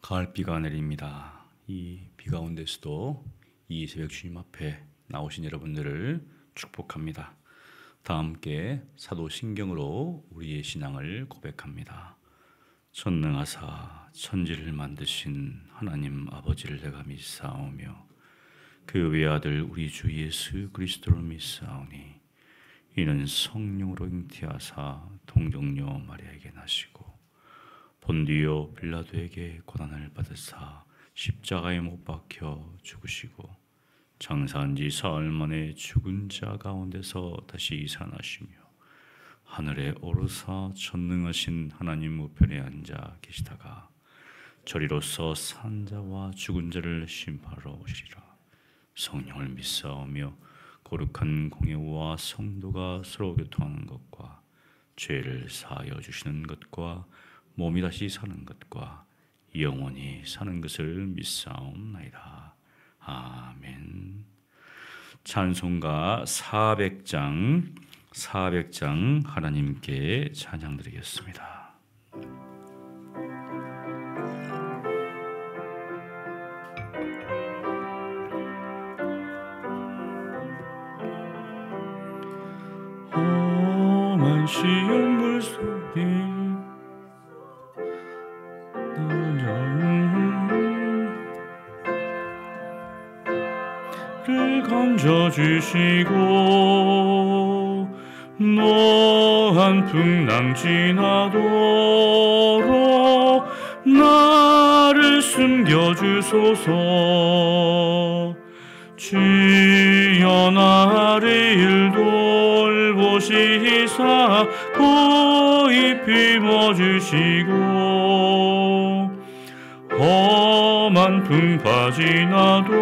가을비가 내립니다. 이 비 가운데서도 이 새벽 주님 앞에 나오신 여러분들을 축복합니다. 다 함께 사도신경으로 우리의 신앙을 고백합니다. 전능하사 천지를 만드신 하나님 아버지를 내가 믿사오며 그 외아들 우리 주 예수 그리스도를 믿사오니 이는 성령으로 잉태하사 동정녀 마리아에게 나시고 본디오 빌라도에게 고난을 받으사 십자가에 못 박혀 죽으시고 장사한 지 사흘 만에 죽은 자 가운데서 다시 살아나시며 하늘에 오르사 전능하신 하나님 우편에 앉아 계시다가 저리로서 산 자와 죽은 자를 심판하러 오시리라. 성령을 믿사오며 거룩한 공예와 성도가 서로 교통하는 것과 죄를 사하여 주시는 것과 몸이 다시 사는 것과 영원히 사는 것을 믿사옵나이다. 아멘. 찬송가 400장 하나님께 찬양드리겠습니다. 험한 시험 물 속에 를 건져주시고 노한 풍랑 지나도록 나를 숨겨주소서. 주여 나를 돌보시사 고이 품어주시고 험한 풍파 지나도록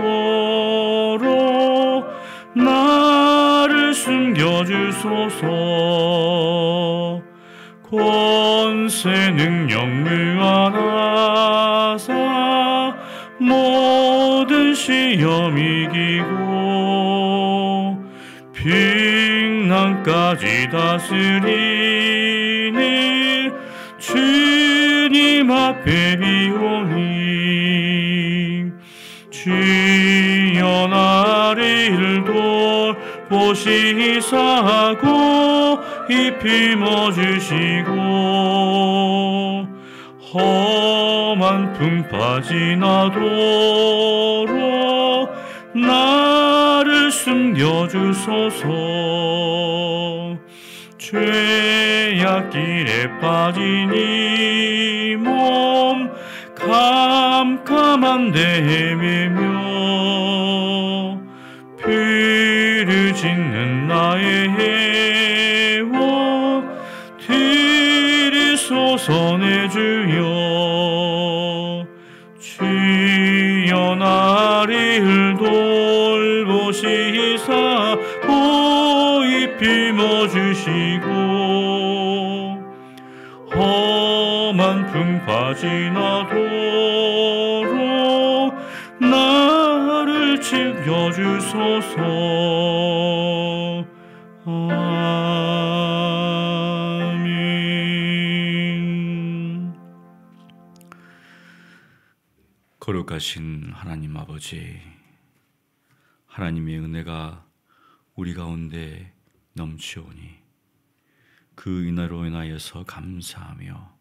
나를 숨겨주소서. 권세 능력 무한하사 모든 시험 이기고 빙난까지 다스리는 주님 앞에 비오니 주여 나를 돌보시사 고이 품어주시고 험한 풍파 지나도록 나를 숨겨주소서. 죄악길에 빠진 이 몸 캄캄한데 헤매며 피를 짓는 나의 해원 들으소서 내 주여. 주여 나를 돌보시사 고이 품어주시고 험한 풍파 지나도록 나를 지켜주소서. 아멘. 거룩하신 하나님 아버지, 하나님의 은혜가 우리 가운데 넘치오니 그 은혜로 인하여서 감사하며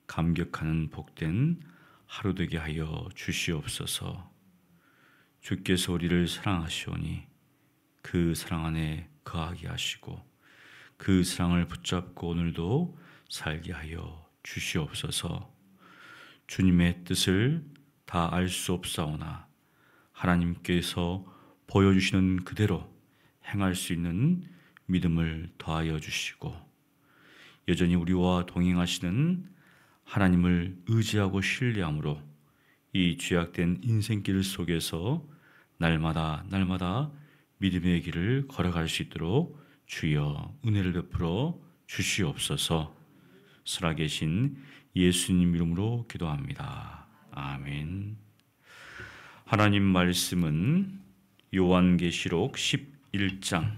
감격하는 복된 하루 되게 하여 주시옵소서. 주께서 우리를 사랑하시오니 그 사랑 안에 거하게 하시고 그 사랑을 붙잡고 오늘도 살게 하여 주시옵소서. 주님의 뜻을 다 알 수 없사오나 하나님께서 보여주시는 그대로 행할 수 있는 믿음을 더하여 주시고 여전히 우리와 동행하시는 하나님을 의지하고 신뢰함으로 이 죄악된 인생길 속에서 날마다 믿음의 길을 걸어갈 수 있도록 주여 은혜를 베풀어 주시옵소서. 살아계신 예수님 이름으로 기도합니다. 아멘. 하나님 말씀은 요한계시록 11장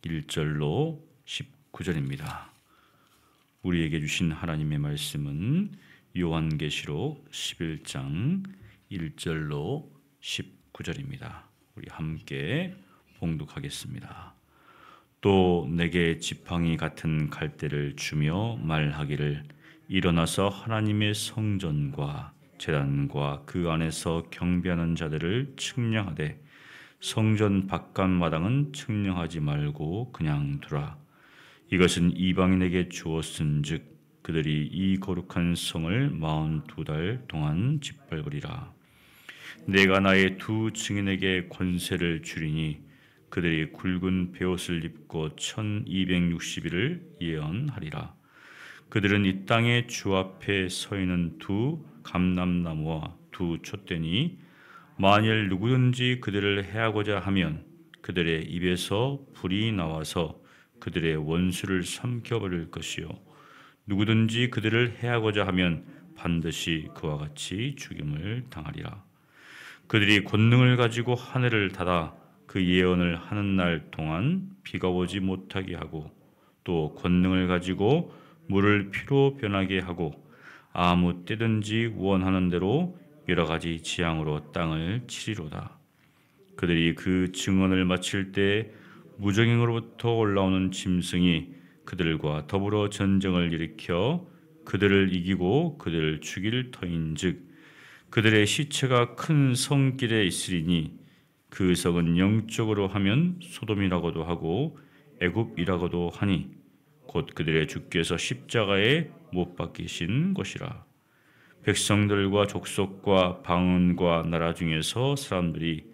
1절로 19절입니다. 우리에게 주신 하나님의 말씀은 요한계시록 11장 1절로 19절입니다. 우리 함께 봉독하겠습니다. 또 내게 지팡이 같은 갈대를 주며 말하기를 일어나서 하나님의 성전과 제단과 그 안에서 경배하는 자들을 측량하되 성전 바깥 마당은 측량하지 말고 그냥 두라. 이것은 이방인에게 주었은즉 그들이 이 거룩한 성을 42달 동안 짓밟으리라. 내가 나의 두 증인에게 권세를 주리니 그들이 굵은 베옷을 입고 1260일을 예언하리라. 그들은 이 땅의 주 앞에 서 있는 두 감람나무와 두 촛대니 만일 누구든지 그들을 해하고자 하면 그들의 입에서 불이 나와서 그들의 원수를 삼켜버릴 것이요 누구든지 그들을 해하고자 하면 반드시 그와 같이 죽임을 당하리라. 그들이 권능을 가지고 하늘을 닫아 그 예언을 하는 날 동안 비가 오지 못하게 하고 또 권능을 가지고 물을 피로 변하게 하고 아무 때든지 원하는 대로 여러 가지 지향으로 땅을 치리로다. 그들이 그 증언을 마칠 때 무정행으로부터 올라오는 짐승이 그들과 더불어 전쟁을 일으켜 그들을 이기고 그들을 죽일 터인즉 그들의 시체가 큰 성길에 있으리니 그 성은 영적으로 하면 소돔이라고도 하고 애굽이라고도 하니 곧 그들의 주께서 십자가에 못 박히신 것이라. 백성들과 족속과 방언과 나라 중에서 사람들이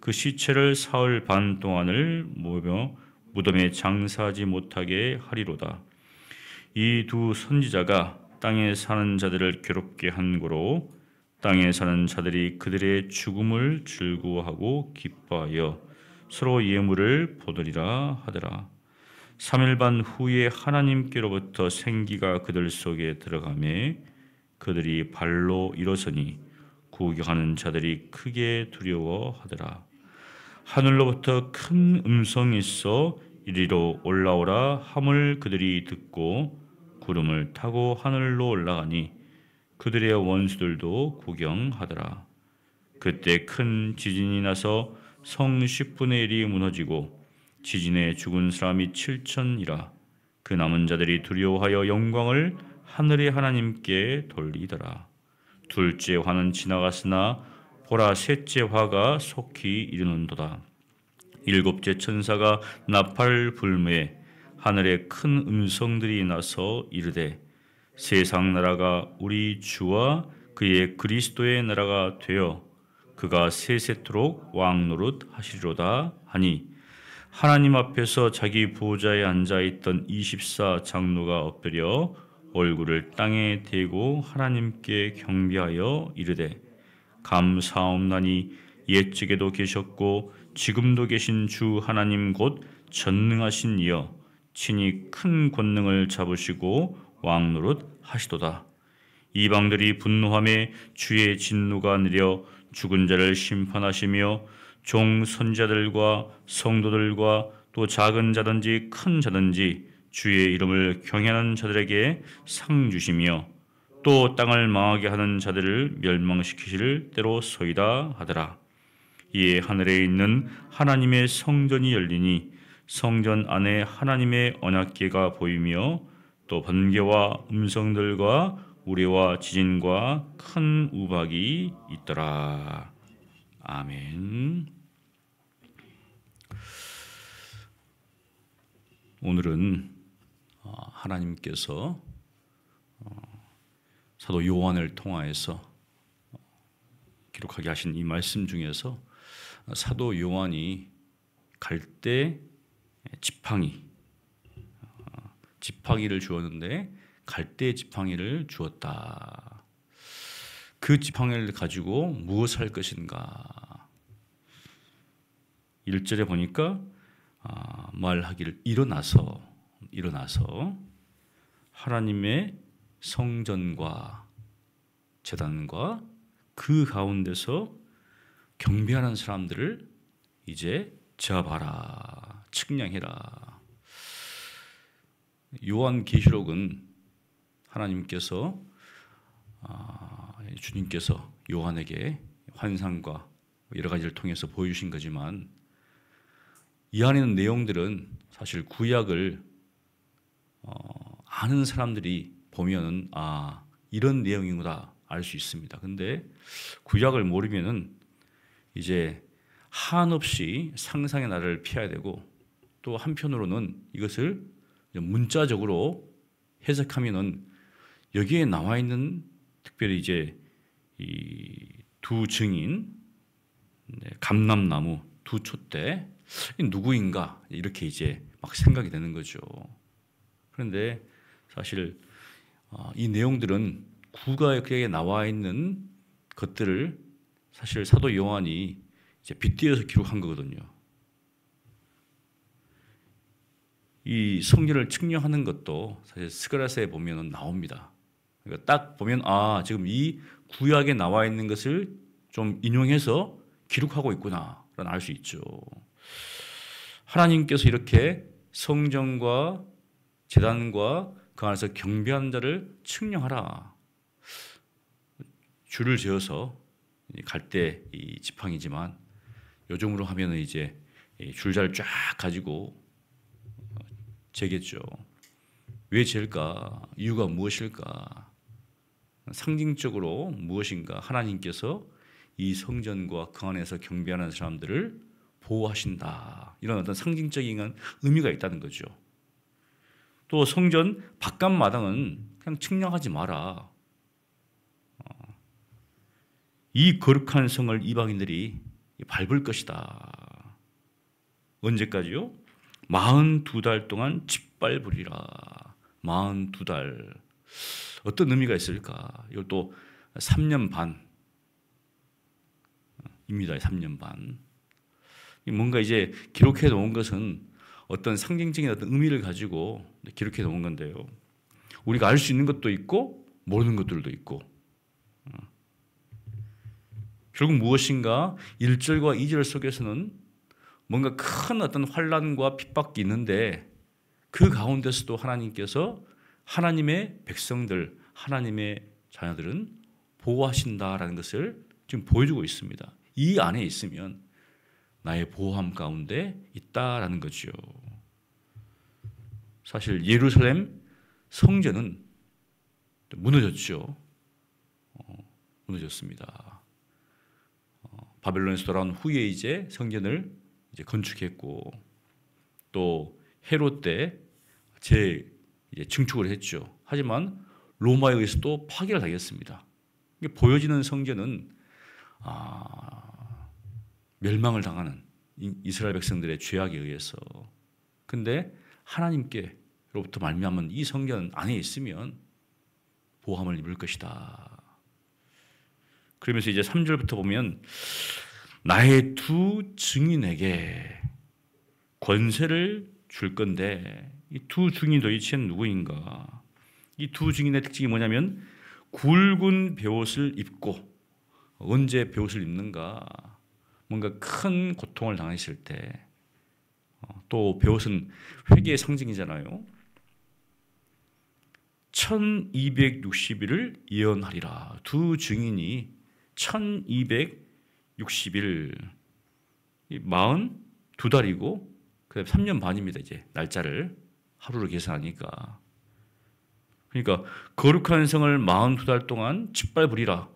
그 시체를 사흘 반 동안을 모여 무덤에 장사하지 못하게 하리로다. 이 두 선지자가 땅에 사는 자들을 괴롭게 한 고로 땅에 사는 자들이 그들의 죽음을 즐거워하고 기뻐하여 서로 예물을 보내리라 하더라. 3일 반 후에 하나님께로부터 생기가 그들 속에 들어가매 그들이 발로 일어서니 구경하는 자들이 크게 두려워하더라. 하늘로부터 큰 음성이 있어 이리로 올라오라 함을 그들이 듣고 구름을 타고 하늘로 올라가니 그들의 원수들도 구경하더라. 그때 큰 지진이 나서 성 10분의 1이 무너지고 지진에 죽은 사람이 7천이라. 그 남은 자들이 두려워하여 영광을 하늘의 하나님께 돌리더라. 둘째 화는 지나갔으나 보라 셋째 화가 속히 이르는도다. 일곱째 천사가 나팔 불매 하늘에 큰 음성들이 나서 이르되 세상 나라가 우리 주와 그의 그리스도의 나라가 되어 그가 세세토록 왕노릇 하시리로다 하니 하나님 앞에서 자기 보좌에 앉아있던 24 장로가 엎드려 얼굴을 땅에 대고 하나님께 경배하여 이르되 감사옵나니 옛적에도 계셨고 지금도 계신 주 하나님 곧 전능하신 이여 친히 큰 권능을 잡으시고 왕노릇 하시도다. 이방들이 분노하며 주의 진노가 내려 죽은 자를 심판하시며 종 선지자들과 성도들과 또 작은 자든지 큰 자든지 주의 이름을 경외하는 자들에게 상 주시며 또 땅을 망하게 하는 자들을 멸망시키실 때로소이다 하더라. 이에 하늘에 있는 하나님의 성전이 열리니 성전 안에 하나님의 언약궤가 보이며 또 번개와 음성들과 우레와 지진과 큰 우박이 있더라. 아멘. 오늘은 하나님께서 사도 요한을 통하여서 기록하게 하신 이 말씀 중에서 사도 요한이 갈대 지팡이를 주었는데 갈대 지팡이를 주었다. 그 지팡이를 가지고 무엇을 할 것인가? 1절에 보니까 말하기를 일어나서 하나님의 성전과 제단과 그 가운데서 경배하는 사람들을 이제 잡아라, 측량해라. 요한계시록은 하나님께서 주님께서 요한에게 환상과 여러 가지를 통해서 보여주신 거지만 이 안에 있는 내용들은 사실 구약을 아는 사람들이 보면은 이런 내용이구나 알 수 있습니다. 근데 구약을 모르면은 이제 한없이 상상의 나라를 피해야 되고 또 한편으로는 이것을 문자적으로 해석하면은 여기에 나와 있는 특별히 이제 이 두 증인, 감람나무, 두 촛대 누구인가 이렇게 이제 막 생각이 되는 거죠. 그런데 사실 이 내용들은 구약에 나와 있는 것들을 사실 사도 요한이 이제 빗대어서 기록한 거거든요. 이 성전을 측량하는 것도 사실 스가랴서에 보면 나옵니다. 그러니까 딱 보면 지금 이 구약에 나와 있는 것을 좀 인용해서 기록하고 있구나라는 알 수 있죠. 하나님께서 이렇게 성전과 제단과 그 안에서 경배하는 자를 측량하라. 줄을 지어서 갈 때 이 지팡이지만 요즘으로 하면은 이제 줄자를 쫙 가지고 재겠죠. 왜 재일까? 이유가 무엇일까? 상징적으로 무엇인가? 하나님께서 이 성전과 그 안에서 경배하는 사람들을 보호하신다. 이런 어떤 상징적인 의미가 있다는 거죠. 또 성전 바깥 마당은 그냥 측량하지 마라. 이 거룩한 성을 이방인들이 밟을 것이다. 언제까지요? 42달 동안 짓밟으리라. 42달. 어떤 의미가 있을까? 이것도 3년 반입니다. 3년 반. 뭔가 이제 기록해 놓은 것은 어떤 상징적인 어떤 의미를 가지고 기록해 놓은 건데요. 우리가 알 수 있는 것도 있고 모르는 것들도 있고. 결국 무엇인가 1절과 2절 속에서는 뭔가 큰 어떤 환난과 핍박이 있는데 그 가운데서도 하나님께서 하나님의 백성들, 하나님의 자녀들은 보호하신다라는 것을 지금 보여주고 있습니다. 이 안에 있으면 나의 보호함 가운데 있다라는 거죠. 사실 예루살렘 성전은 무너졌죠. 무너졌습니다. 바벨론에서 돌아온 후에 이제 성전을 이제 건축했고 또 헤롯 때 증축을 했죠. 하지만 로마에 의해서 또 파괴를 당했습니다. 보여지는 성전은 멸망을 당하는 이스라엘 백성들의 죄악에 의해서. 근데 하나님께로부터 말미암은 이 성전 안에 있으면 보호함을 입을 것이다. 그러면서 이제 3절부터 보면 나의 두 증인에게 권세를 줄 건데 이 두 증인 도대체는 누구인가? 이 두 증인의 특징이 뭐냐면 굵은 베옷을 입고 언제 베옷을 입는가? 뭔가 큰 고통을 당했을 때 또 베옷은 회개의 상징이잖아요. 1260일을 예언하리라. 두 증인이 1260일 42달이고 그다음에 3년 반입니다. 이제 날짜를 하루로 계산하니까. 그러니까 거룩한 성을 42달 동안 짓밟으리라.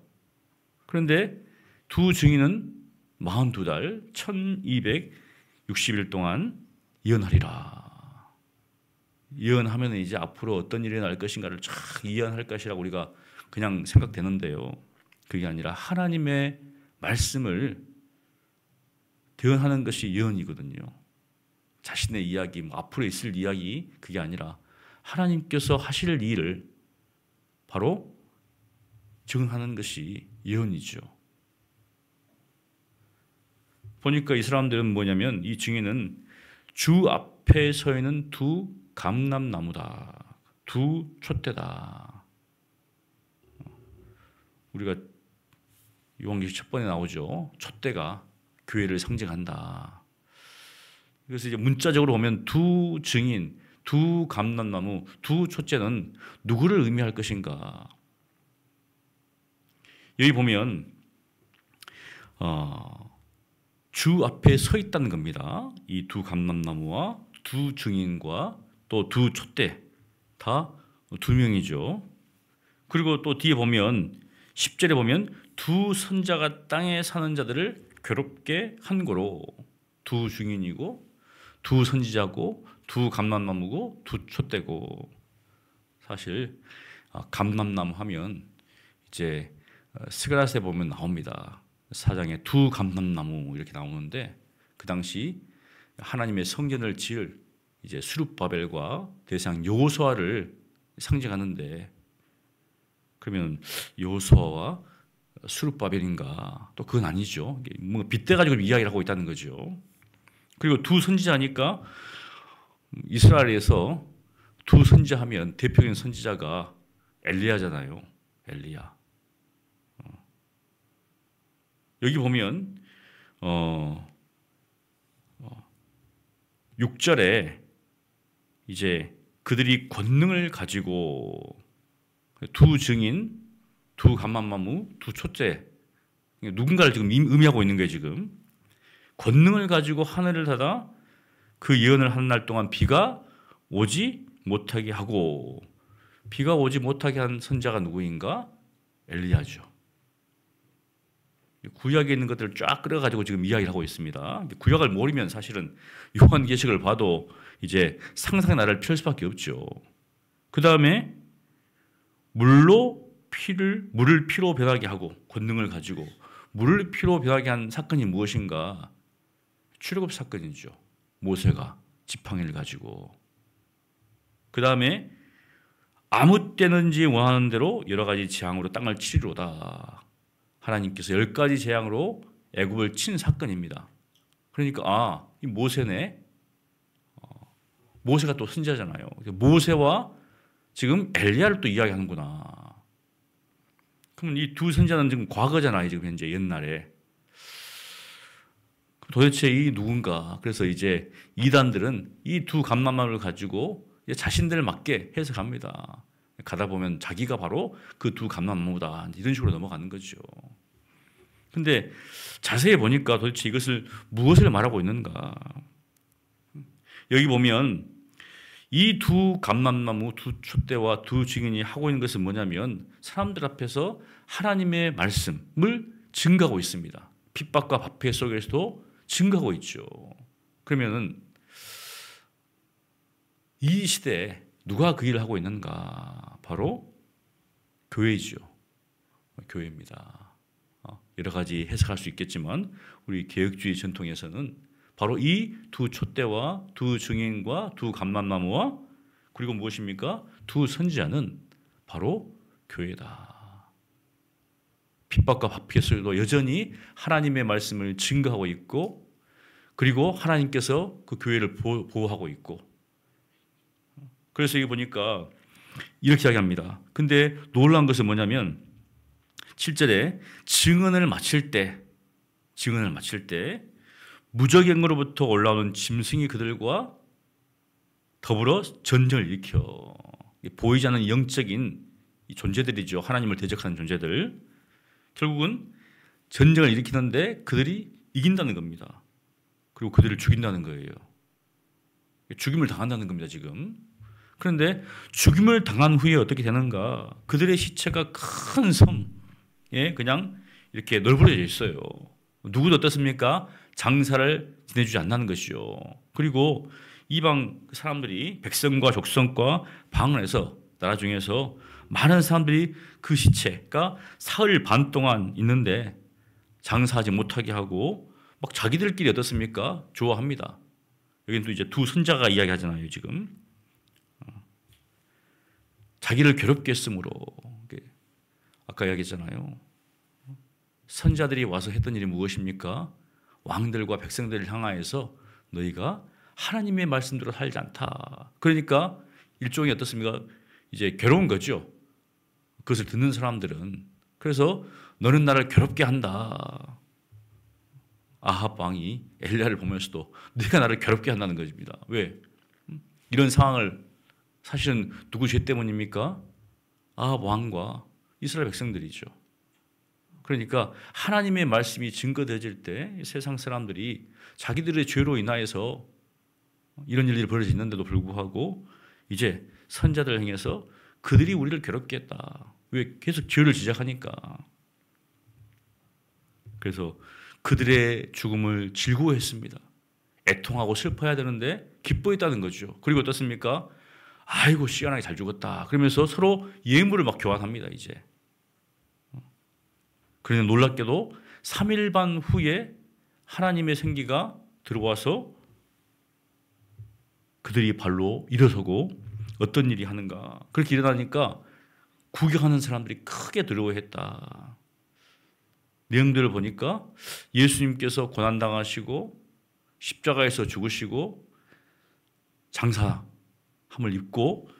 그런데 두 증인은 42달 1260일 동안 예언하리라. 예언하면 이제 앞으로 어떤 일이 날 것인가를 쫙 예언할 것이라고 우리가 그냥 생각되는데요. 그게 아니라 하나님의 말씀을 대언하는 것이 예언이거든요. 자신의 이야기, 앞으로 있을 이야기 그게 아니라 하나님께서 하실 일을 바로 증언하는 것이 예언이죠. 보니까 이 사람들은 뭐냐면 이 증인은 주 앞에 서 있는 두 감람나무다. 두 촛대다. 우리가 요한계시 첫 번에 나오죠. 촛대가 교회를 상징한다. 그래서 이제 문자적으로 보면 두 증인, 두 감람나무, 두 촛대는 누구를 의미할 것인가? 여기 보면 주 앞에 서 있다는 겁니다. 이 두 감람나무와 두 증인과 또 두 촛대 다 두 명이죠. 그리고 또 뒤에 보면 10절에 보면 두 선자가 땅에 사는 자들을 괴롭게 한 거로 두 증인이고 두 선지자고 두 감람나무고 두 촛대고 사실 감람나무 하면 이제 스가랴서에 보면 나옵니다. 4장에 두 감람나무 이렇게 나오는데 그 당시 하나님의 성전을 지을 이제 스룹바벨과 대상 여호수아를 상징하는데 그러면 여호수아와 스룹바벨인가? 또 그건 아니죠. 뭐 빗대 가지고 이야기를 하고 있다는 거죠. 그리고 두 선지자니까 이스라엘에서 두 선지자하면 대표적인 선지자가 엘리야잖아요. 엘리야. 여기 보면 6절에 이제 그들이 권능을 가지고 두 증인, 두 감람나무, 두 촛대 누군가를 지금 의미하고 있는 거예요. 지금 권능을 가지고 하늘을 닫아 그 예언을 하는 날 동안 비가 오지 못하게 하고 비가 오지 못하게 한 선자가 누구인가? 엘리야죠. 구약에 있는 것들을 쫙 끌어가지고 지금 이야기를 하고 있습니다. 구약을 모르면 사실은 요한계시록을 봐도 이제 상상의 나라를 펼 수밖에 없죠. 그 다음에 물을 피로 변하게 하고 권능을 가지고 물을 피로 변하게 한 사건이 무엇인가? 출애굽 사건이죠. 모세가 지팡이를 가지고 그 다음에 아무 때든지 원하는 대로 여러 가지 재앙으로 땅을 치리로다. 하나님께서 10가지 재앙으로 애굽을 친 사건입니다. 그러니까 이 모세네. 모세가 또 선지자잖아요. 모세와 지금 엘리야를 또 이야기하는구나. 그러면 이 두 선지자는 지금 과거잖아요. 지금 현재 옛날에. 도대체 이 누군가. 그래서 이제 이단들은 이 두 감람나무를 가지고 자신들 맞게 해석합니다. 가다 보면 자기가 바로 그 두 감람나무다. 이런 식으로 넘어가는 거죠. 근데 자세히 보니까 도대체 이것을 무엇을 말하고 있는가? 여기 보면 이 두 감람나무, 두 촛대와 두 증인이 하고 있는 것은 뭐냐면 사람들 앞에서 하나님의 말씀을 증거하고 있습니다. 핍박과 박해 속에서도 증거하고 있죠. 그러면은 이 시대에 누가 그 일을 하고 있는가? 바로 교회죠. 교회입니다. 여러 가지 해석할 수 있겠지만 우리 개혁주의 전통에서는 바로 이 두 촛대와 두 증인과 두 감람나무와 그리고 무엇입니까? 두 선지자는 바로 교회다. 핍박과 박해 속에도 여전히 하나님의 말씀을 증거하고 있고 그리고 하나님께서 그 교회를 보호하고 있고 그래서 여기 보니까 이렇게 이야기합니다. 근데 놀라운 것은 뭐냐면 7절에 증언을 마칠 때 무적행으로부터 올라오는 짐승이 그들과 더불어 전쟁을 일으켜 보이지 않는 영적인 존재들이죠. 하나님을 대적하는 존재들. 결국은 전쟁을 일으키는데 그들이 이긴다는 겁니다. 그리고 그들을 죽인다는 거예요. 죽임을 당한다는 겁니다. 지금. 그런데 죽임을 당한 후에 어떻게 되는가? 그들의 시체가 큰 섬에 그냥 이렇게 널브러져 있어요. 누구도 어떻습니까? 장사를 지내주지 않는 것이죠. 그리고 이방 사람들이 백성과 족성과 방언해서 나라 중에서 많은 사람들이 그 시체가 사흘 반 동안 있는데 장사하지 못하게 하고 막 자기들끼리 어떻습니까? 좋아합니다. 여기는 또 이제 두 선자가 이야기하잖아요. 지금 자기를 괴롭게 했으므로 아까 이야기했잖아요. 선자들이 와서 했던 일이 무엇입니까? 왕들과 백성들을 향하여서 너희가 하나님의 말씀대로 살지 않다. 그러니까 일종의 어떻습니까? 이제 괴로운 거죠. 그것을 듣는 사람들은. 그래서 너는 나를 괴롭게 한다. 아합 왕이 엘리야를 보면서도 네가 나를 괴롭게 한다는 것입니다. 왜? 이런 상황을 사실은 누구 죄 때문입니까? 아합 왕과 이스라엘 백성들이죠. 그러니까 하나님의 말씀이 증거되어질 때 세상 사람들이 자기들의 죄로 인하여서 이런 일들이 벌어지는데도 불구하고 이제 선자들을 향해서 그들이 우리를 괴롭게 했다. 왜? 계속 죄를 지적하니까. 그래서 그들의 죽음을 즐거워했습니다. 애통하고 슬퍼해야 되는데 기뻐했다는 거죠. 그리고 어떻습니까? 아이고 시원하게 잘 죽었다. 그러면서 서로 예물을 막 교환합니다. 이제. 그런데 놀랍게도 3일 반 후에 하나님의 생기가 들어와서 그들이 발로 일어서고 어떤 일이 하는가. 그렇게 일어나니까 구경하는 사람들이 크게 두려워했다. 내용들을 보니까 예수님께서 고난당하시고 십자가에서 죽으시고 장사함을 입고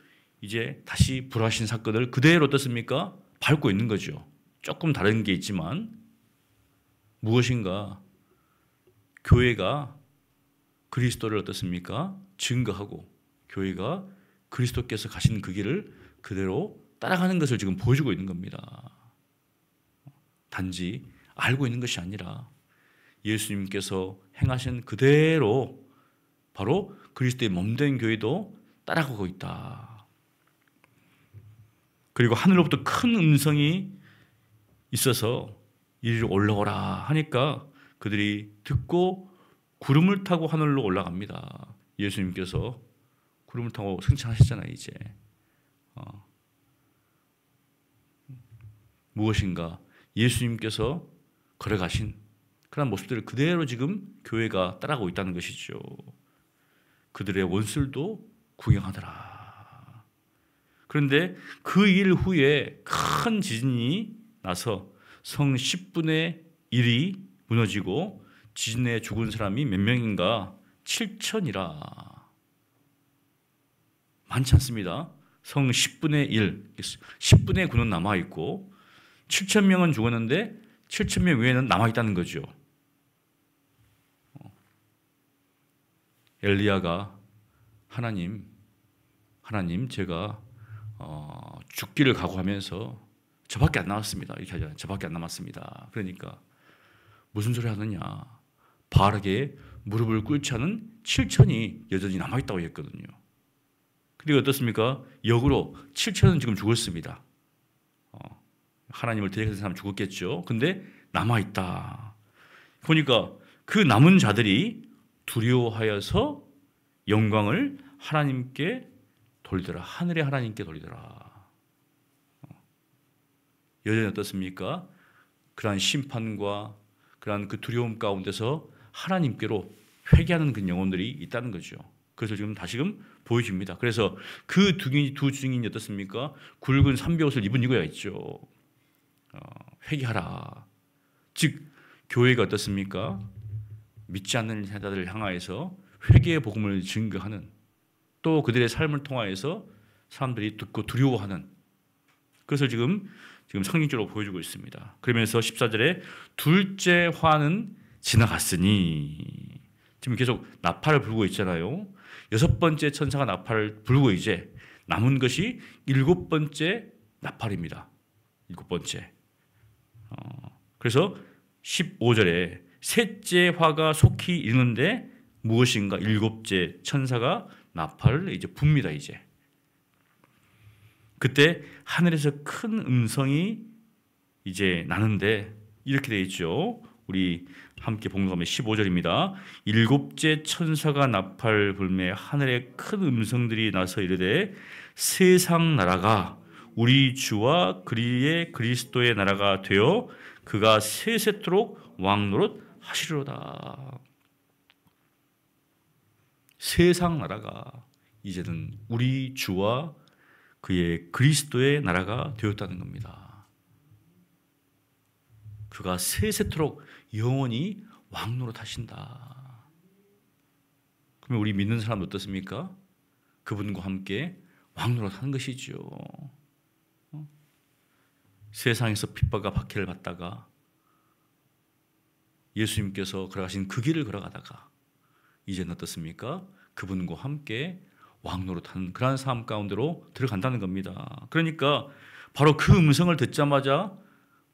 이제 다시 부활하신 사건을 그대로 어떻습니까? 밟고 있는 거죠. 조금 다른 게 있지만 무엇인가 교회가 그리스도를 어떻습니까? 증거하고 교회가 그리스도께서 가신 그 길을 그대로 따라가는 것을 지금 보여주고 있는 겁니다. 단지 알고 있는 것이 아니라 예수님께서 행하신 그대로 바로 그리스도의 몸된 교회도 따라가고 있다. 그리고 하늘로부터 큰 음성이 있어서 이리로 올라오라 하니까 그들이 듣고 구름을 타고 하늘로 올라갑니다. 예수님께서 구름을 타고 승천하셨잖아요. 이제 무엇인가 예수님께서 걸어가신 그런 모습들을 그대로 지금 교회가 따라가고 있다는 것이죠. 그들의 원수들도 구경하더라. 그런데 그 일 후에 큰 지진이 나서 성 10분의 1이 무너지고 지진에 죽은 사람이 몇 명인가? 7천이라. 많지 않습니다. 성 10분의 1, 10분의 9는 남아있고 7천 명은 죽었는데 7천 명 외에는 남아있다는 거죠. 엘리야가 하나님 제가 죽기를 각오하면서 저밖에 안 남았습니다. 이렇게 하잖아요. 저밖에 안 남았습니다. 그러니까 무슨 소리 하느냐. 바르게 무릎을 꿇지 않은 7천이 여전히 남아있다고 했거든요. 그리고 어떻습니까? 역으로 7천은 지금 죽었습니다. 하나님을 대적하는 사람 죽었겠죠. 근데 남아있다. 보니까 그 남은 자들이 두려워하여서 영광을 하나님께 돌리더라. 하늘의 하나님께 돌리더라. 여전히 어떻습니까? 그러한 심판과 그러한 그 두려움 가운데서 하나님께로 회개하는 그 영혼들이 있다는 거죠. 그래서 지금 다시금 보여줍니다. 그래서 그 두 증인이 어떻습니까? 굵은 삼배옷을 입은 이거야 있죠. 회개하라. 즉 교회가 어떻습니까? 믿지 않는 자들을 향하여서 회개의 복음을 증거하는 또 그들의 삶을 통하여서 사람들이 듣고 두려워하는 그것을 지금 성경적으로 보여주고 있습니다. 그러면서 14절에 둘째 화는 지나갔으니 지금 계속 나팔을 불고 있잖아요. 여섯 번째 천사가 나팔을 불고 이제 남은 것이 일곱 번째 나팔입니다. 일곱 번째. 그래서 15절에 셋째 화가 속히 이르는데 무엇인가 일곱째 천사가 나팔을 이제 붑니다. 이제 그때 하늘에서 큰 음성이 이제 나는데 이렇게 되어 있죠. 우리 함께 봉독하면 15절입니다. 일곱째 천사가 나팔 불매 하늘에 큰 음성들이 나서 이르되 세상 나라가 우리 주와 그리의 그리스도의 나라가 되어 그가 세세토록 왕노릇 하시리로다. 세상 나라가 이제는 우리 주와 그의 그리스도의 나라가 되었다는 겁니다. 그가 세세토록 영원히 왕노릇 하신다. 그러면 우리 믿는 사람 어떻습니까? 그분과 함께 왕노릇 하는 것이죠. 세상에서 핍박과 박해를 받다가 예수님께서 걸어가신 그 길을 걸어가다가 이제는 어떻습니까? 그분과 함께 왕노릇하는 그러한 삶 가운데로 들어간다는 겁니다. 그러니까 바로 그 음성을 듣자마자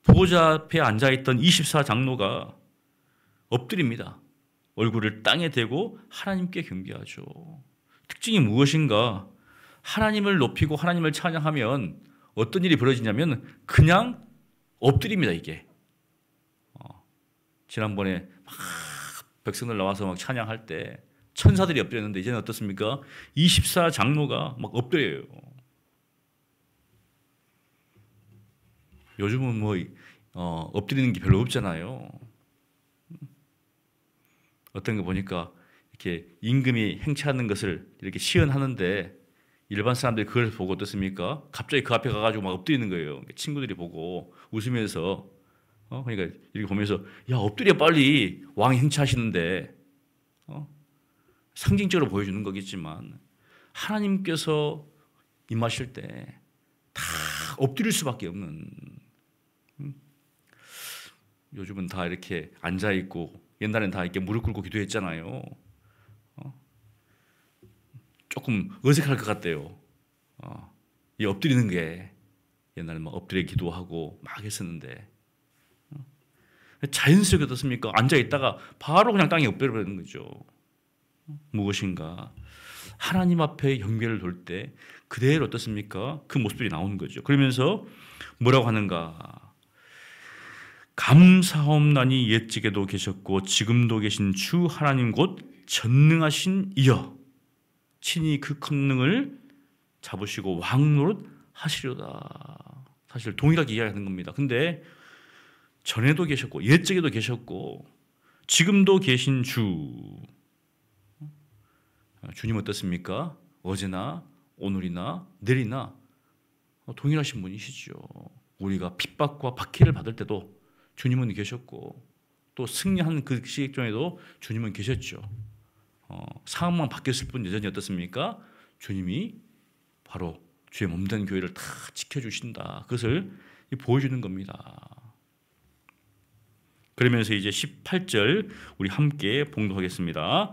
보호자 앞에 앉아있던 24장로가 엎드립니다. 얼굴을 땅에 대고 하나님께 경배하죠. 특징이 무엇인가? 하나님을 높이고 하나님을 찬양하면 어떤 일이 벌어지냐면 그냥 엎드립니다, 이게. 지난번에 막 백성들 나와서 막 찬양할 때 천사들이 엎드렸는데 이제는 어떻습니까? 24장로가 막 엎드려요. 요즘은 뭐 엎드리는 게 별로 없잖아요. 어떤 거 보니까 이렇게 임금이 행차하는 것을 이렇게 시연하는데 일반 사람들이 그걸 보고 어떻습니까? 갑자기 그 앞에 가가지고 막 엎드리는 거예요. 친구들이 보고 웃으면서 그러니까 이렇게 보면서 야 엎드려 빨리 왕이 행차하시는데 상징적으로 보여주는 거겠지만 하나님께서 임하실 때 다 엎드릴 수밖에 없는 요즘은 다 이렇게 앉아 있고 옛날엔 다 이렇게 무릎 꿇고 기도했잖아요. 조금 어색할 것 같대요. 이 엎드리는 게 옛날에 막 엎드려 기도하고 막 했었는데 자연스럽게 어떻습니까? 앉아 있다가 바로 그냥 땅에 엎드려 버리는 거죠. 무엇인가 하나님 앞에 경배를 돌 때 그대로 어떻습니까? 그 모습들이 나오는 거죠. 그러면서 뭐라고 하는가? 감사옵나니 옛적에도 계셨고 지금도 계신 주 하나님 곧 전능하신 이여 친히 그 권능을 잡으시고 왕노릇 하시려다. 사실 동일하게 이야기하는 겁니다. 근데 전에도 계셨고 옛적에도 계셨고 지금도 계신 주님 어떻습니까? 어제나 오늘이나 내일이나 동일하신 분이시죠. 우리가 핍박과 박해를 받을 때도 주님은 계셨고 또 승리한 그 시기점에도 주님은 계셨죠. 상황만 바뀌었을 뿐 여전히 어떻습니까? 주님이 바로 주의 몸된 교회를 다 지켜주신다. 그것을 보여주는 겁니다. 그러면서 이제 18절 우리 함께 봉독하겠습니다.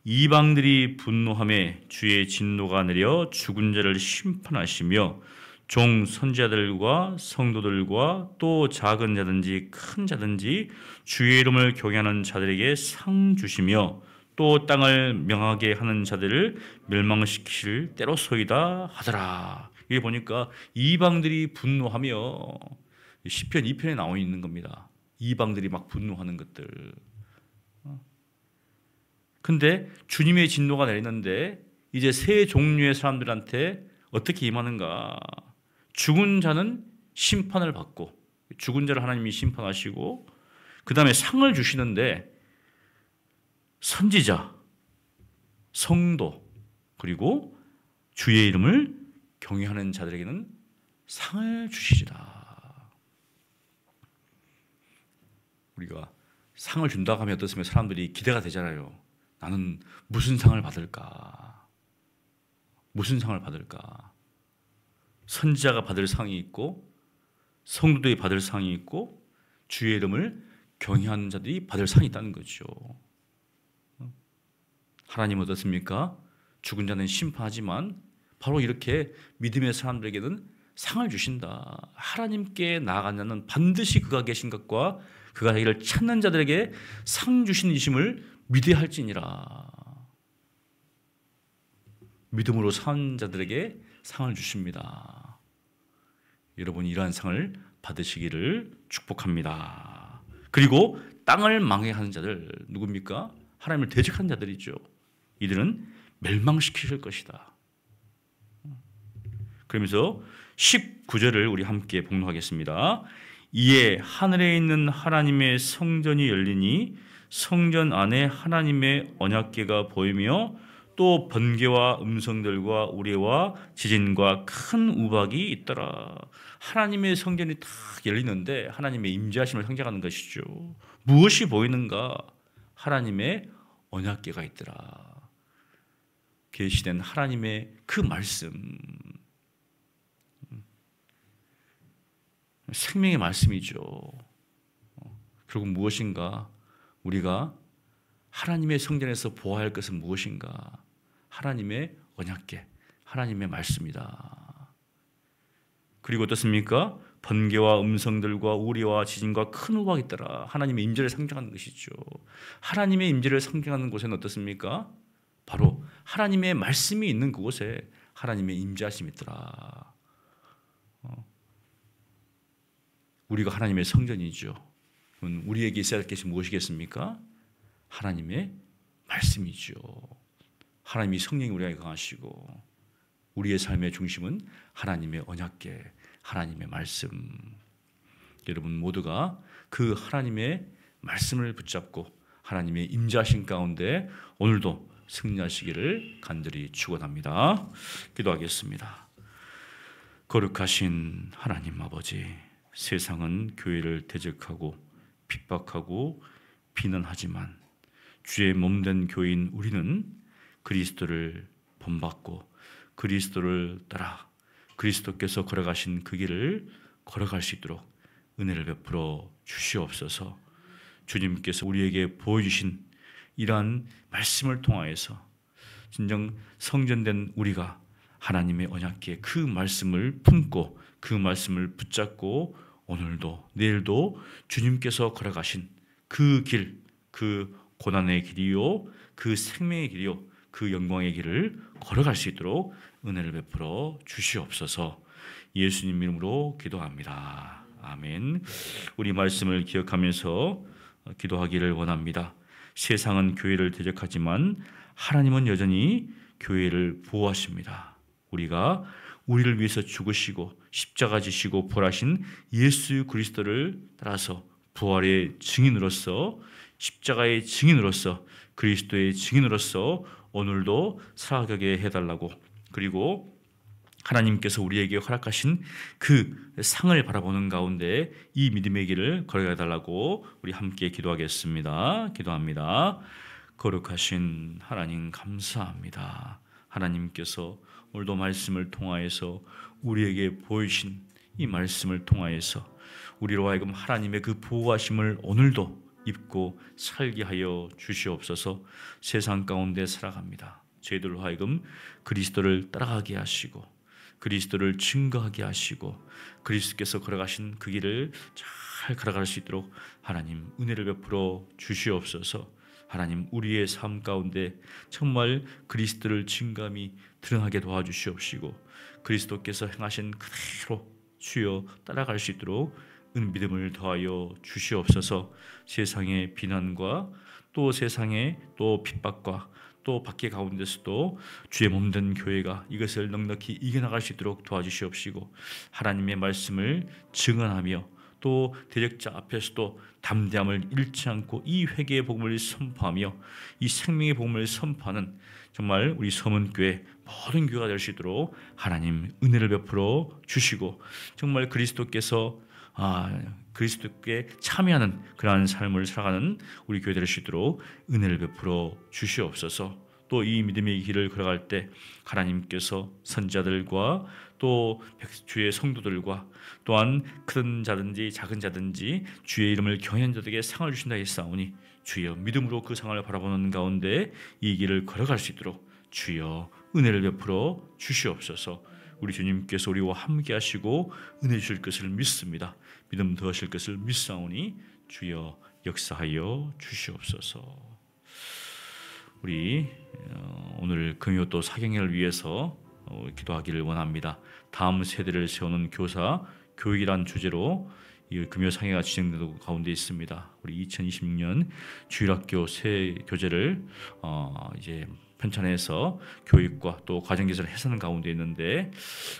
이방들이 분노하며 주의 진노가 내려 죽은 자를 심판하시며 종 선지자들과 성도들과 또 작은 자든지 큰 자든지 주의 이름을 경외하는 자들에게 상 주시며 또 땅을 명하게 하는 자들을 멸망시킬 때로소이다 하더라. 여기 보니까 이방들이 분노하며 시편 2편에 나와 있는 겁니다. 이방들이 막 분노하는 것들. 근데 주님의 진노가 내리는데 이제 세 종류의 사람들한테 어떻게 임하는가? 죽은 자는 심판을 받고 죽은 자를 하나님이 심판하시고 그 다음에 상을 주시는데 선지자, 성도 그리고 주의 이름을 경외하는 자들에게는 상을 주시리라. 우리가 상을 준다고 하면 어떻습니까? 사람들이 기대가 되잖아요. 나는 무슨 상을 받을까? 무슨 상을 받을까? 선지자가 받을 상이 있고 성도들이 받을 상이 있고 주의 이름을 경외하는 자들이 받을 상이 있다는 거죠. 하나님은 어떻습니까? 죽은 자는 심판하지만 바로 이렇게 믿음의 사람들에게는 상을 주신다. 하나님께 나아가는 자는 반드시 그가 계신 것과 그가 자기를 찾는 자들에게 상 주신 이심을 믿어야 할지니라. 믿음으로 산 자들에게 상을 주십니다. 여러분이 이러한 상을 받으시기를 축복합니다. 그리고 땅을 망해하는 자들 누굽니까? 하나님을 대적하는 자들이죠. 이들은 멸망시키실 것이다. 그러면서 19절을 우리 함께 봉독하겠습니다. 이에 하늘에 있는 하나님의 성전이 열리니 성전 안에 하나님의 언약궤가 보이며 또 번개와 음성들과 우레와 지진과 큰 우박이 있더라. 하나님의 성전이 딱 열리는데 하나님의 임재하심을 상징하는 것이죠. 무엇이 보이는가? 하나님의 언약궤가 있더라. 계시된 하나님의 그 말씀, 생명의 말씀이죠. 결국 무엇인가? 우리가 하나님의 성전에서 보아야 할 것은 무엇인가? 하나님의 언약궤, 하나님의 말씀이다. 그리고 어떻습니까? 번개와 음성들과 우리와 지진과 큰 우박이 있더라. 하나님의 임재를 상징하는 것이죠. 하나님의 임재를 상징하는 곳에는 어떻습니까? 바로 하나님의 말씀이 있는 그곳에 하나님의 임재하심이 있더라. 우리가 하나님의 성전이죠. 우리에게 있어야 할 것이 무엇이겠습니까? 하나님의 말씀이죠. 하나님이 성령이 우리에게 강하시고 우리의 삶의 중심은 하나님의 언약궤, 하나님의 말씀. 여러분 모두가 그 하나님의 말씀을 붙잡고 하나님의 임재하신 가운데 오늘도 승리하시기를 간절히 축원합니다. 기도하겠습니다. 거룩하신 하나님 아버지, 세상은 교회를 대적하고 핍박하고 비난하지만 주의 몸된 교인 우리는 그리스도를 본받고 그리스도를 따라 그리스도께서 걸어가신 그 길을 걸어갈 수 있도록 은혜를 베풀어 주시옵소서. 주님께서 우리에게 보여주신 이러한 말씀을 통하여서 진정 성전된 우리가 하나님의 언약궤 그 말씀을 품고 그 말씀을 붙잡고 오늘도 내일도 주님께서 걸어가신 그 길, 그 고난의 길이요, 그 생명의 길이요, 그 영광의 길을 걸어갈 수 있도록 은혜를 베풀어 주시옵소서. 예수님 이름으로 기도합니다. 아멘. 우리 말씀을 기억하면서 기도하기를 원합니다. 세상은 교회를 대적하지만 하나님은 여전히 교회를 보호하십니다. 우리가 우리를 위해서 죽으시고 십자가 지시고 부활하신 예수 그리스도를 따라서 부활의 증인으로서 십자가의 증인으로서 그리스도의 증인으로서 오늘도 살아가게 해달라고, 그리고 하나님께서 우리에게 허락하신 그 상을 바라보는 가운데 이 믿음의 길을 걸어가 달라고 우리 함께 기도하겠습니다. 기도합니다. 거룩하신 하나님 감사합니다. 하나님께서 오늘도 말씀을 통하여서 우리에게 보이신 이 말씀을 통하여서 우리로 하여금 하나님의 그 보호하심을 오늘도 입고 살게 하여 주시옵소서. 세상 가운데 살아갑니다. 저희들로 하여금 그리스도를 따라가게 하시고 그리스도를 증거하게 하시고 그리스도께서 걸어가신 그 길을 잘 걸어갈 수 있도록 하나님 은혜를 베풀어 주시옵소서. 하나님 우리의 삶 가운데 정말 그리스도를 증감히 드러나게 도와주시옵시고 그리스도께서 행하신 그대로 주여 따라갈 수 있도록 믿음을 더하여 주시옵소서. 세상의 비난과 또 세상의 또 핍박과 또 밖에 가운데서도 주의 몸된 교회가 이것을 넉넉히 이겨나갈 수 있도록 도와주시옵시고 하나님의 말씀을 증언하며 또 대적자 앞에서도 담대함을 잃지 않고 이 회개의 복음을 선포하며 이 생명의 복음을 선포하는 정말 우리 서문교회 모든 교회가 될 수 있도록 하나님 은혜를 베풀어 주시고 정말 그리스도께서 그리스도께 참여하는 그러한 삶을 살아가는 우리 교회 될 수 있도록 은혜를 베풀어 주시옵소서. 또 이 믿음의 길을 걸어갈 때 하나님께서 선지자들과 또 주의 성도들과 또한 큰 자든지 작은 자든지 주의 이름을 경외하는 자들에게 상을 주신다 했사오니 주여 믿음으로 그 상을 바라보는 가운데 이 길을 걸어갈 수 있도록 주여 은혜를 베풀어 주시옵소서. 우리 주님께서 우리와 함께 하시고 은혜 주실 것을 믿습니다. 믿음 더하실 것을 믿사오니 주여 역사하여 주시옵소서. 우리 오늘 금요 또 사경회를 위해서 기도하기를 원합니다. 다음 세대를 세우는 교사 교육이란 주제로 이 금요 상회가 진행되는 가운데 있습니다. 우리 2026년 주일학교 새 교재를 이제 편찬해서 교육과 또 과정개설을 해서는 가운데 있는데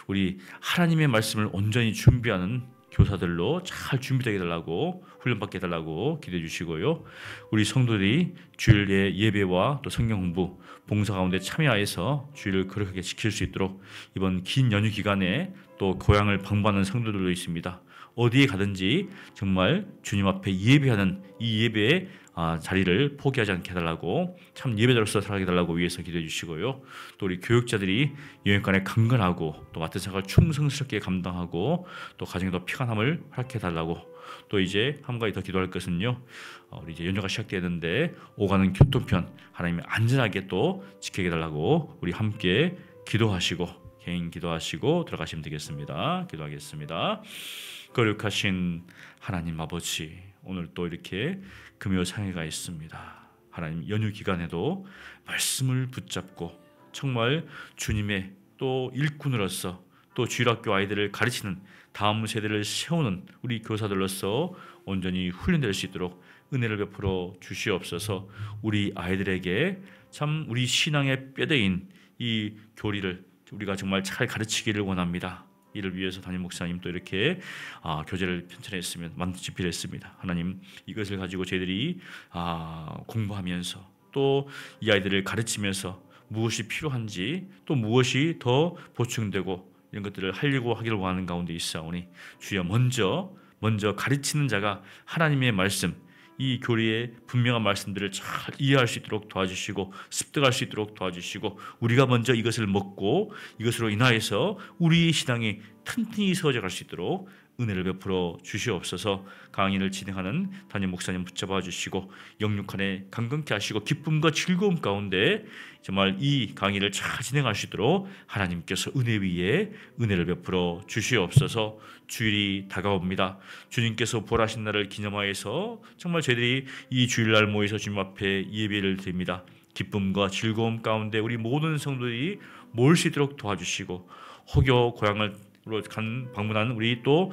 우리 하나님의 말씀을 온전히 준비하는 교사들로 잘 준비되게 해달라고 훈련받게 해달라고 기도해 주시고요. 우리 성도들이 주일의 예배와 또 성경 공부, 봉사 가운데 참여해서 주일을 거룩하게 지킬 수 있도록 이번 긴 연휴 기간에 또 고향을 방문하는 성도들도 있습니다. 어디에 가든지 정말 주님 앞에 예배하는 이 예배의 자리를 포기하지 않게 해달라고 참 예배자로서 살아가게 해달라고 위해서 기도해 주시고요. 또 우리 교육자들이 영역간에 강건하고 또 맡은 사역을 충성스럽게 감당하고 또 가정에도 평안함을 허락해 달라고 또 이제 한 가지 더 기도할 것은요. 우리 이제 연휴가 시작되는데 오가는 교통편 하나님이 안전하게 또 지키게 해달라고 우리 함께 기도하시고 개인 기도하시고 들어가시면 되겠습니다. 기도하겠습니다. 거룩하신 하나님 아버지, 오늘 또 이렇게 금요 상회가 있습니다. 하나님 연휴 기간에도 말씀을 붙잡고 정말 주님의 또 일꾼으로서 또 주일학교 아이들을 가르치는 다음 세대를 세우는 우리 교사들로서 온전히 훈련될 수 있도록 은혜를 베풀어 주시옵소서. 우리 아이들에게 참 우리 신앙의 뼈대인 이 교리를 우리가 정말 잘 가르치기를 원합니다. 이를 위해서 담임 목사님 또 이렇게 교재를 편찬했으면 집필했습니다. 하나님, 이것을 가지고 저희들이 공부하면서 또 이 아이들을 가르치면서 무엇이 필요한지 또 무엇이 더 보충되고 이런 것들을 하려고 하기를 원하는 가운데 있사오니 주여 먼저 가르치는 자가 하나님의 말씀, 이 교리의 분명한 말씀들을 잘 이해할 수 있도록 도와주시고 습득할 수 있도록 도와주시고 우리가 먼저 이것을 먹고 이것으로 인하여서 우리의 신앙이 튼튼히 세워져 갈 수 있도록 은혜를 베풀어 주시옵소서. 강의를 진행하는 담임 목사님 붙잡아 주시고 영육간에 강건케 하시고 기쁨과 즐거움 가운데 정말 이 강의를 잘 진행할 수 있도록 하나님께서 은혜 위에 은혜를 베풀어 주시옵소서. 주일이 다가옵니다. 주님께서 부활하신 날을 기념하여서 정말 저희들이 이 주일날 모여서 주님 앞에 예배를 드립니다. 기쁨과 즐거움 가운데 우리 모든 성도들이 모일 수 있도록 도와주시고 혹여 고향을 방문하는 우리 또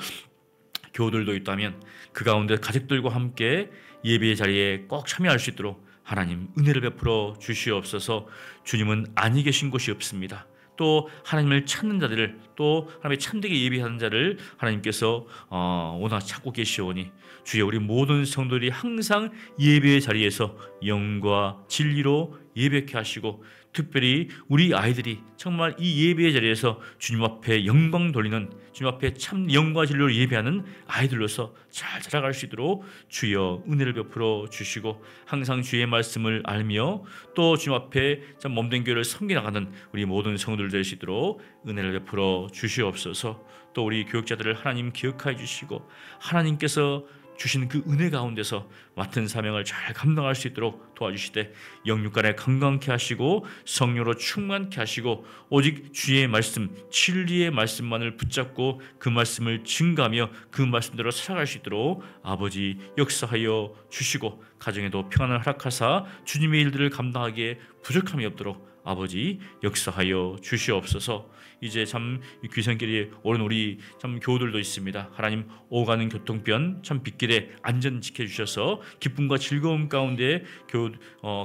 교우들도 있다면 그 가운데 가족들과 함께 예배의 자리에 꼭 참여할 수 있도록 하나님 은혜를 베풀어 주시옵소서. 주님은 아니 계신 곳이 없습니다. 또 하나님을 찾는 자들을 또 하나님의 참되게 예배하는 자를 하나님께서 워낙 찾고 계시오니 주여 우리 모든 성도들이 항상 예배의 자리에서 영과 진리로 예배케 하시고 특별히 우리 아이들이 정말 이 예배의 자리에서 주님 앞에 영광 돌리는 주님 앞에 참 영과 진리로 예배하는 아이들로서 잘 자라갈 수 있도록 주여 은혜를 베풀어 주시고 항상 주의 말씀을 알며 또 주님 앞에 참 몸된 교회를 섬겨나가는 우리 모든 성도들 될 수 있도록 은혜를 베풀어 주시옵소서. 또 우리 교육자들을 하나님 기억하여 주시고 하나님께서 주신 그 은혜 가운데서 맡은 사명을 잘 감당할 수 있도록 도와주시되 영육간에 건강케 하시고 성령으로 충만케 하시고 오직 주의 말씀 진리의 말씀만을 붙잡고 그 말씀을 증가하며 그 말씀대로 살아갈 수 있도록 아버지 역사하여 주시고 가정에도 평안을 허락하사 주님의 일들을 감당하기에 부족함이 없도록 아버지 역사하여 주시옵소서. 이제 참 귀성길에 오른 우리 참 교우들도 있습니다. 하나님 오가는 교통편 참 빗길에 안전 지켜주셔서 기쁨과 즐거움 가운데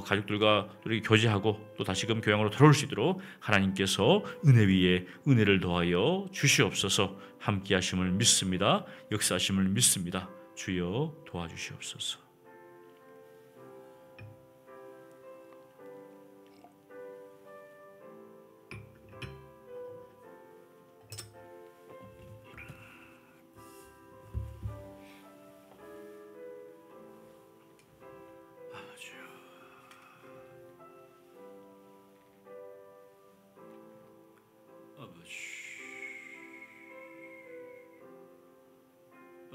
가족들과 이렇게 교제하고 또 다시금 교양으로 돌아올 수 있도록 하나님께서 은혜 위에 은혜를 더하여 주시옵소서. 함께하심을 믿습니다. 역사하심을 믿습니다. 주여 도와주시옵소서.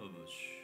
아버지